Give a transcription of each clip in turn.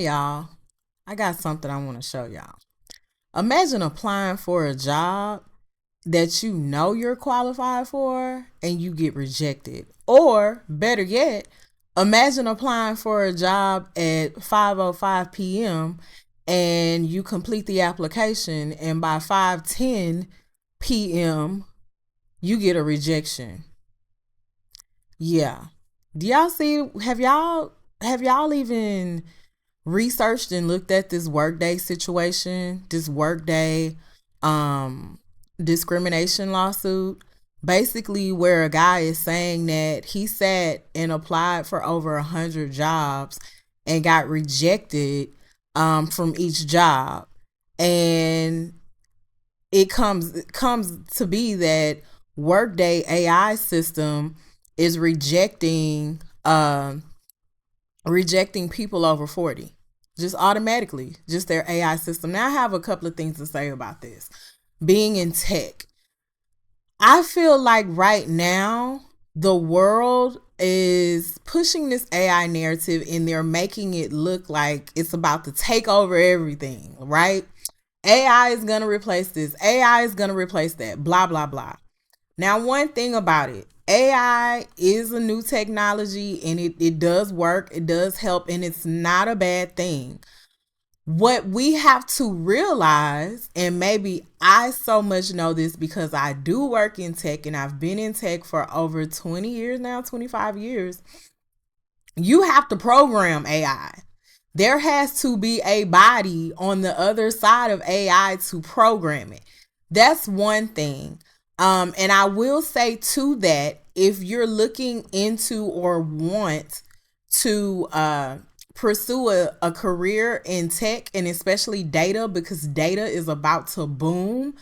Y'all, I got something I want to show y'all. Imagine applying for a job that you know you're qualified for and you get rejected. Or better yet, imagine applying for a job at 5:05 p.m. and you complete the application and by 5:10 p.m. you get a rejection. Yeah. Do y'all see have y'all even researched and looked at this Workday situation, this Workday um discrimination lawsuit, basically where a guy is saying that he sat and applied for over 100 jobs and got rejected from each job. And it comes to be that Workday AI system is rejecting people over 40 just automatically, just their AI system. Now I have a couple of things to say about this. Being in tech, I feel like right now the world is pushing this AI narrative and they're making it look like it's about to take over everything, right? AI is going to replace this, AI is going to replace that, blah, blah, blah. Now, one thing about it, AI is a new technology and it does work, it does help, and it's not a bad thing. What we have to realize, and maybe I so much know this because I do work in tech and I've been in tech for over 20 years now, 25 years, you have to program AI. There has to be a body on the other side of AI to program it. That's one thing. And I will say to that, if you're looking into or want to pursue a career in tech and especially data, because data is about to boom,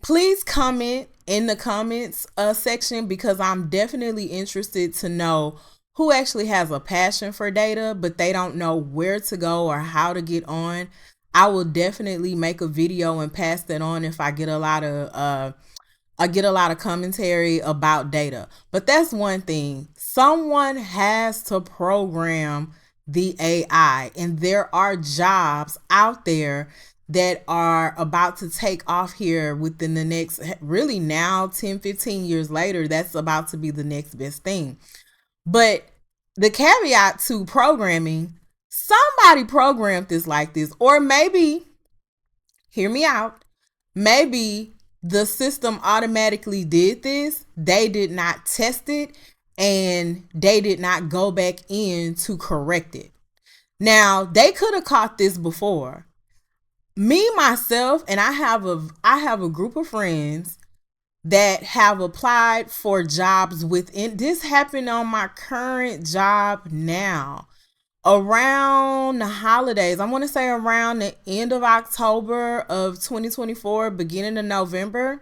please comment in the comments section, because I'm definitely interested to know who actually has a passion for data, but they don't know where to go or how to get on. I will definitely make a video and pass that on if I get a lot of commentary about data. But that's one thing. Someone has to program the AI, and there are jobs out there that are about to take off here within the next, really now 10, 15 years later, that's about to be the next best thing. But the caveat to programming, somebody programmed this like this, or maybe, hear me out, maybe the system automatically did this, they did not test it, and they did not go back in to correct it. Now, they could have caught this before. Me, myself, and I have a group of friends that have applied for jobs within, this happened on my current job now around the holidays. I want to say around the end of October of 2024, beginning of November.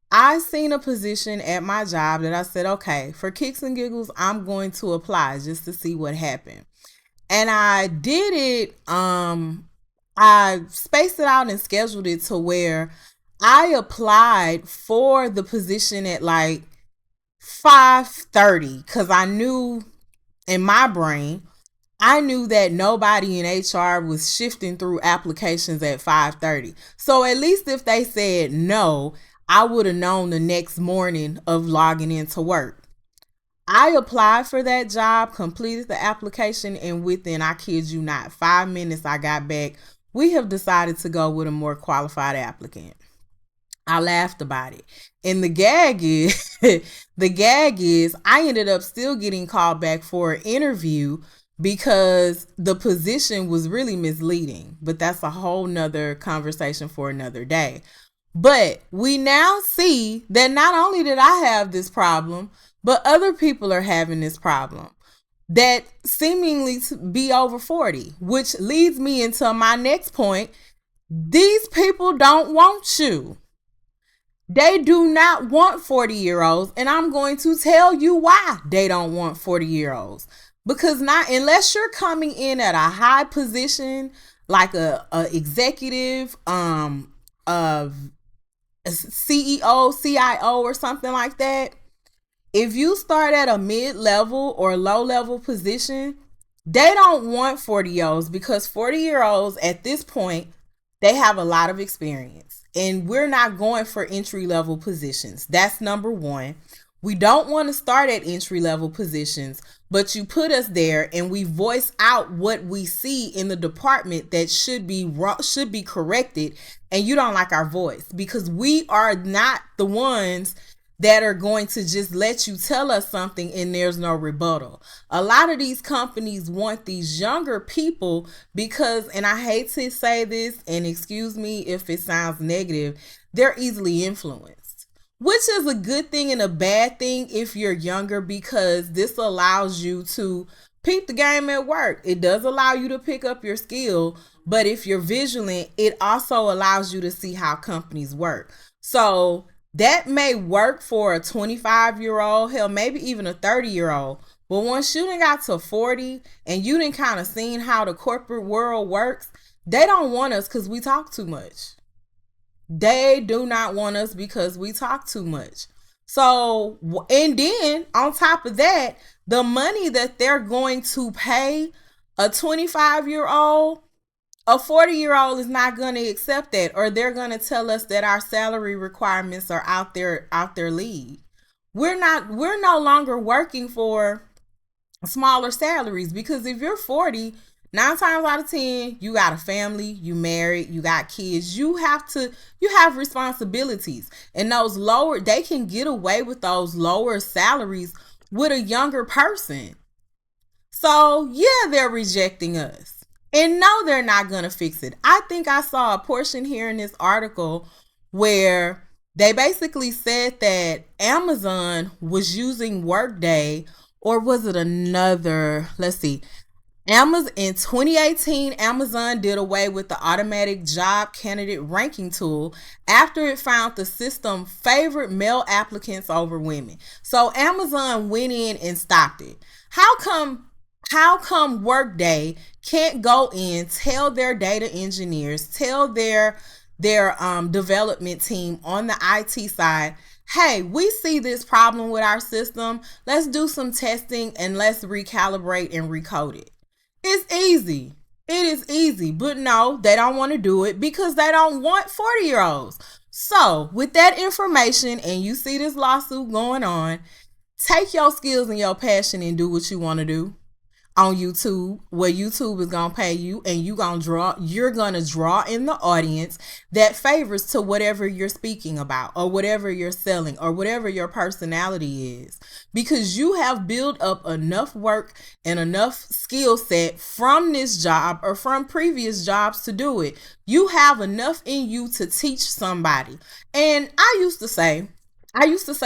I seen a position at my job that I said, okay, for kicks and giggles, I'm going to apply just to see what happened. And I did it. I spaced it out and scheduled it to where I applied for the position at like 5:30, because I knew in my brain, I knew that nobody in HR was shifting through applications at 5:30. So at least if they said no, I would have known the next morning of logging into work. I applied for that job, completed the application, and within, I kid you not, 5 minutes I got back. We have decided to go with a more qualified applicant. I laughed about it. And the gag is the gag is I ended up still getting called back for an interview because the position was really misleading. But that's a whole nother conversation for another day. But we now see that not only did I have this problem, but other people are having this problem that seemingly to be over 40, which leads me into my next point. These people don't want you. They do not want 40-year-olds, and I'm going to tell you why they don't want 40-year-olds. Because not unless you're coming in at a high position, like a executive, a CEO, CIO, or something like that. If you start at a mid-level or low-level position, They don't want 40-year-olds because 40-year-olds at this point, they have a lot of experience. And we're not going for entry level positions. That's number one. We don't want to start at entry level positions, but you put us there and we voice out what we see in the department that should be corrected, and you don't like our voice because we are not the ones that are going to just let you tell us something and there's no rebuttal. A lot of these companies want these younger people because, and I hate to say this, and excuse me if it sounds negative, they're easily influenced, which is a good thing and a bad thing if you're younger, because this allows you to peep the game at work. It does allow you to pick up your skill, but if you're vigilant, it also allows you to see how companies work. So that may work for a 25-year-old, hell, maybe even a 30-year-old. But once you done got to 40 and you done kind of seen how the corporate world works, they don't want us because we talk too much. They do not want us because we talk too much. So, and then on top of that, the money that they're going to pay a 25-year-old, a 40-year-old is not going to accept that, or they're going to tell us that our salary requirements are out their league. We're no longer working for smaller salaries, because if you're 40, 9 times out of 10, you got a family, you married, you got kids, you have responsibilities, and they can get away with those lower salaries with a younger person. So yeah, they're rejecting us. And no, they're not going to fix it. I think I saw a portion here in this article where they basically said that Amazon was using Workday, or was it another? Let's see. Amazon in 2018, Amazon did away with the automatic job candidate ranking tool after it found the system favored male applicants over women. So Amazon went in and stopped it. How come Workday can't go in, tell their data engineers, tell their development team on the IT side, hey, we see this problem with our system, let's do some testing and let's recalibrate and recode it. It's easy. It is easy. But no, they don't want to do it because they don't want 40-year-olds. So with that information, and you see this lawsuit going on, take your skills and your passion and do what you want to do on YouTube, where YouTube is gonna pay you, and you're gonna draw in the audience that favors to whatever you're speaking about, or whatever you're selling, or whatever your personality is, because you have built up enough work and enough skill set from this job or from previous jobs to do it. You have enough in you to teach somebody. And I used to say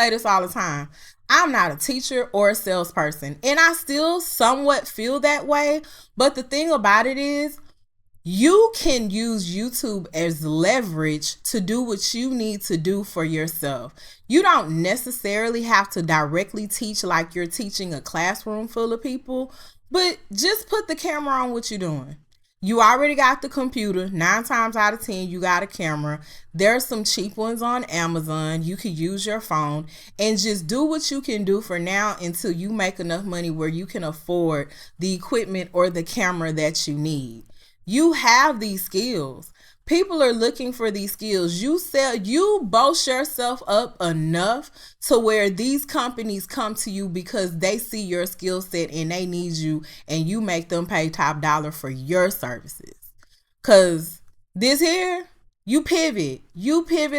this all the time, I'm not a teacher or a salesperson, and I still somewhat feel that way. But the thing about it is, you can use YouTube as leverage to do what you need to do for yourself. You don't necessarily have to directly teach like you're teaching a classroom full of people, but just put the camera on what you're doing. You already got the computer. 9 times out of 10, you got a camera. There's some cheap ones on Amazon. You could use your phone and just do what you can do for now until you make enough money where you can afford the equipment or the camera that you need. You have these skills. People are looking for these skills. You boast yourself up enough to where these companies come to you because they see your skill set and they need you, and you make them pay top dollar for your services. Cause this here, you pivot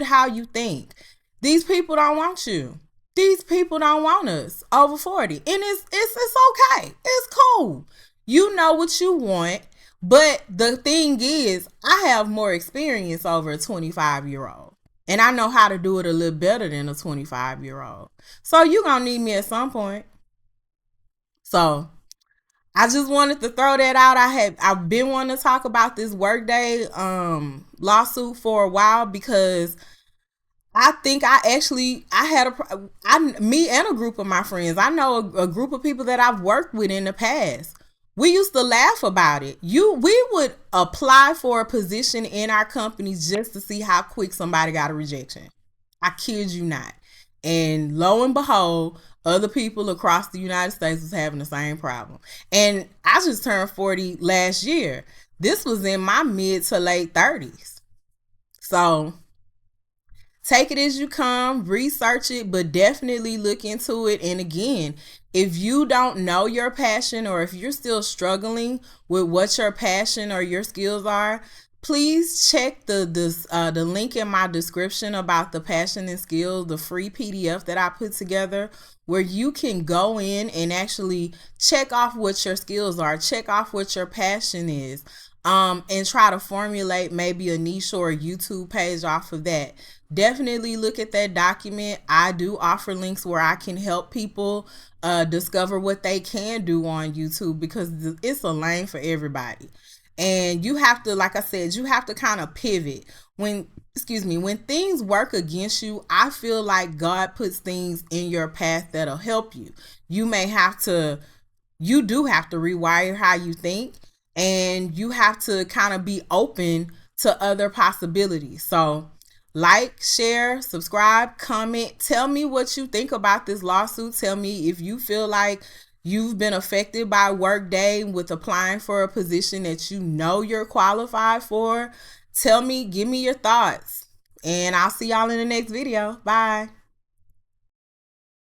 how you think. These people don't want you. These people don't want us over 40. And it's okay. It's cool. You know what you want. But the thing is, I have more experience over a 25-year-old. And I know how to do it a little better than a 25-year-old. So you're going to need me at some point. So I just wanted to throw that out. I've been wanting to talk about this Workday lawsuit for a while, because I think me and a group of my friends, I know a group of people that I've worked with in the past. We used to laugh about it. We would apply for a position in our companies just to see how quick somebody got a rejection. I kid you not. And lo and behold, other people across the United States was having the same problem. And I just turned 40 last year. This was in my mid to late 30s. So take it as you come, research it, but definitely look into it. And again, if you don't know your passion, or if you're still struggling with what your passion or your skills are, please check the link in my description about the passion and skills, the free PDF that I put together, where you can go in and actually check off what your skills are, check off what your passion is, and try to formulate maybe a niche or a YouTube page off of that. Definitely look at that document. I do offer links where I can help people discover what they can do on YouTube, because it's a lane for everybody. And you have to, like I said, you have to kind of pivot. When things work against you, I feel like God puts things in your path that'll help you. You do have to rewire how you think, and you have to kind of be open to other possibilities. So like, share, subscribe, comment. Tell me what you think about this lawsuit. Tell me if you feel like you've been affected by Workday with applying for a position that you know you're qualified for. Tell me, give me your thoughts. And I'll see y'all in the next video. Bye.